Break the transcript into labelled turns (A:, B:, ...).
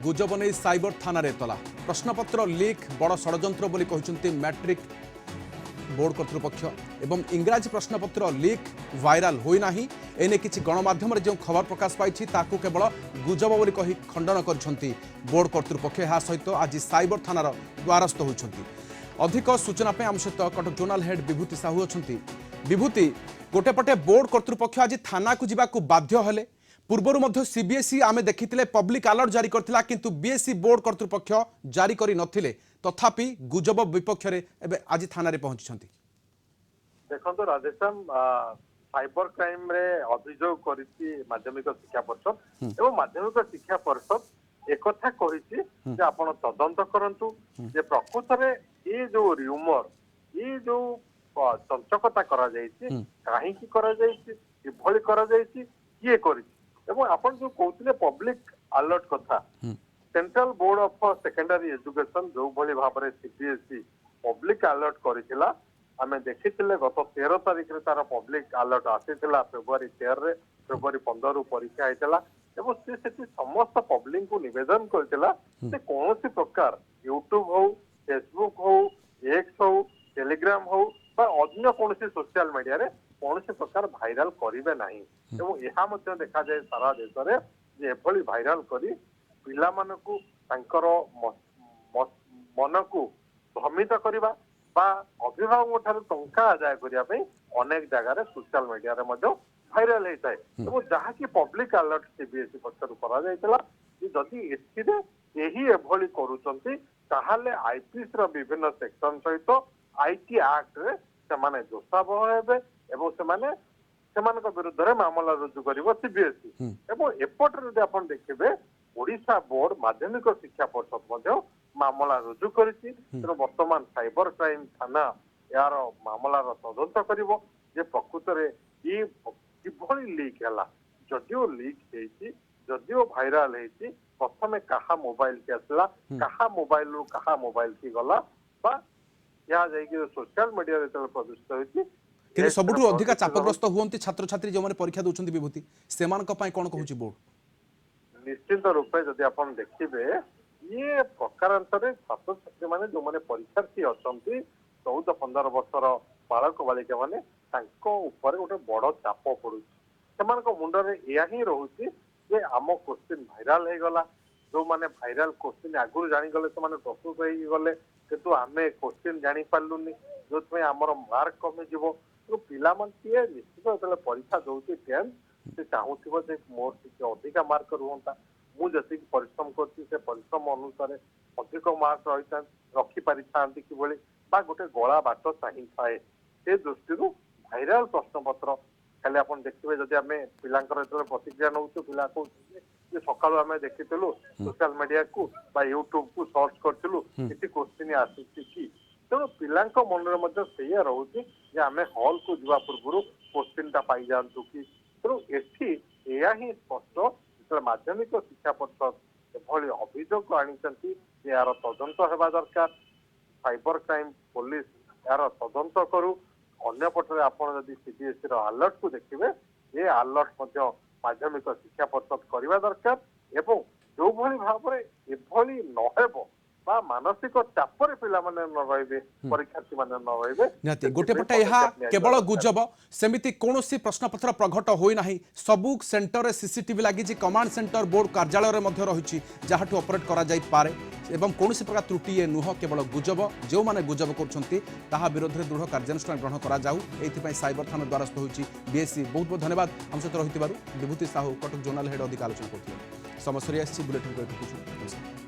A: गुजब नहीं साइबर थाना तला प्रश्नपत्र लीक बड़ षड्यंत्र बोली कहते मैट्रिक बोर्ड कर्तृपक्ष एवं इंग्राजी प्रश्नपत्र लीक वायरल होना एने किसी गणमाध्यम जो खबर प्रकाश पाई केवल गुजब बोली कही खंडन कर बोर्ड कर्तृपक्ष यह सहित आज साइबर थानार द्वारस्थ होती। अधिक सूचना आम सहित कटक जोनाल हेड विभूति साहू अच्छा। विभूति गोटे पटे बोर्ड कर्तृपक्ष आज थाना को जावाक बाध्य हेले पूर्वर सीबीएसई आमे देखिथिले पब्लिक अलर्ट जारी करथिला किंतु बीएसई बोर्ड कर्तृपक्ष जारी करि नथिले तथापि गुजब विपक्ष रे एबे आज थाना रे पहुंचछंती।
B: देखो राधेश्याम साइबर क्राइम रे अभियोग करिछि माध्यमिक शिक्षा परिषद एवं माध्यमिक शिक्षा परिषद एक कथा कहिछि जे आपण तदंत करंतु जे प्रकृत रे ए जो र्यूमर ए जो चंचकता करा जायछि काहे की करा जायछि किभଳି करा जायछि किए करिछि एवं आपण जो कहते पब्लिक अलर्ट कथा central board of secondary education जो भली भाव में सीबीएसई पब्लिक अलर्ट करिथिला आमे देखिथिले गत 13 तारिख रे तार पब्लिक अलर्ट आसीथिला फेब्रुआरी 13 रे फेब्रुआरी 15 रु परीक्षा आइतला एवं से सेठी समस्त पब्लिक को निवेदन करथिला से कोनोसी प्रकार यूट्यूब हो फेसबुक हो एक्स हो टेलीग्राम हो बा अन्य कोनोसी सोशल मीडिया रे कौन प्रकार भाइराल करेंगे ना एवं यह देखा जाए सारा देश में जे एभली भाइराल करी पिला मानकु तांकर मन को भ्रमित करवा बा अभिभावक ठार टंका आदाय करने अनेक जगह सोशल मीडिया रे मध्य भाइराल होता है एवं जहाँकि पब्लिक अलर्ट सीबीएसई पक्षर करी एथिरे यही एभली करुचंती ताहाले आईपीएस रो विभिन्न सेक्शन सहित आईटी एक्ट रे सेमाने दोषावह हेबे एवं सेमाने सेमानक विरुद्ध रे मामला रुजु करिवो सीबीएसई एवं एपटर यदि आपण देखिबे ओडिशा बोर्ड माध्यमिक शिक्षा परिषद मध्य मामला रुजु करिछि तेणु वर्तमान साइबर क्राइम थाना यार मामलार तदंत करिवो जे प्रकृत रे ई किभଳି लीक हैला जदिओ लीक हेछि जदिओ भाइराल हेछि प्रथमे कहा मोबाइल के आसला कहा मोबाइल रु कहा मोबाइल की गला बा या जाइके सोशल मीडिया रे तल प्रदर्शित होछि
A: कि सबुठु अधिक चापग्रस्त हुअंती छात्र छात्री जो माने परीक्षा दउछंती विभूति सेमानक पय कोन कहूची बोर्ड
B: निश्चित रूपे जदि आपण देखिबे ये प्रकारांतरे छात्र छात्री माने जो माने परीक्षार्थी अछंती 14-15 वर्षर बालक बालिका माने तांको ऊपर गोटे बड़ चाप पड़ुछि सेमानक मुंडरे एया ही रहउछि जे आम क्वेश्चन भाइराल हे गला जो माने भाइराल क्वेश्चन आगुर जानि गले से माने प्रस्तुत हे गले किंतु आमे क्वेश्चन जानि पालुनी जो में हमर मार्क कमी जीवो तो पिला मानतीए निश्चित जब परीक्षा दउछि 10th से चाहूथिबो जे मोर टिके अधिका मार्क रुहंता मु जति परिश्रम करछि से परिश्रम अनुसार अधिक मार्क रखि पारि थांती कि बोली बा गोटे गला बाट चाहि थाए से दृष्टि भाइराल प्रश्न पत्र खाली आपण देखिबे जदि आमे पिलांकर एतले प्रतिक्रिया नउछु पिला को जे सकाळो आमे देखितलु सोशल मीडिया को बा यूट्यूब को सर्च करथिलु किछि क्वेश्चन आसीछि कि तेणु पिलांक मन में से रोचे आम हल को जा पूर्व क्वेश्चन टा पाई जातु कि तेणु एठी या ही स्पष्ट जो माध्यमिक शिक्षा परिषद एभली अभियोग आनी यार तदंत होगा दरकार साइबर क्राइम पुलिस यार तदंत करू अन्य पटरे आपण जदि सीबीएसई अलर्ट को देखिए ये अलर्ट माध्यमिक शिक्षा परिषद करवा दरकार एवं जो भली भाव में एभली नहेब मानसिक चापर पिला माने न रहिबे परीक्षार्थी माने न रहिबे
A: निहाती गोटे पटे यहा केवल गुजब सेमिति कोनोसी प्रश्नपत्र प्रघट होई नाही सबु सेंटर रे सीसीटीवी लागि जे कमांड सेंटर बोर्ड कार्यालय रे मध्ये रहिछि जाहाटु ऑपरेट करा जाई पारे एवं कोनोसी प्रकार त्रुटि ए नुह केवल गुजब जो माने गुजब करछंती ताहा विरोध रे दृढ़ कार्यानुष्ठान ग्रहण करा जाऊ एथि पई साइबर थाना द्वारस्थ होइछि बीएससी बहुत बहुत धन्यवाद हम सहित रहितिबारु विभूति साहू कटक जोनाल हेड अधिक आलोचना करथिले समस्या आछि बुलेटिन को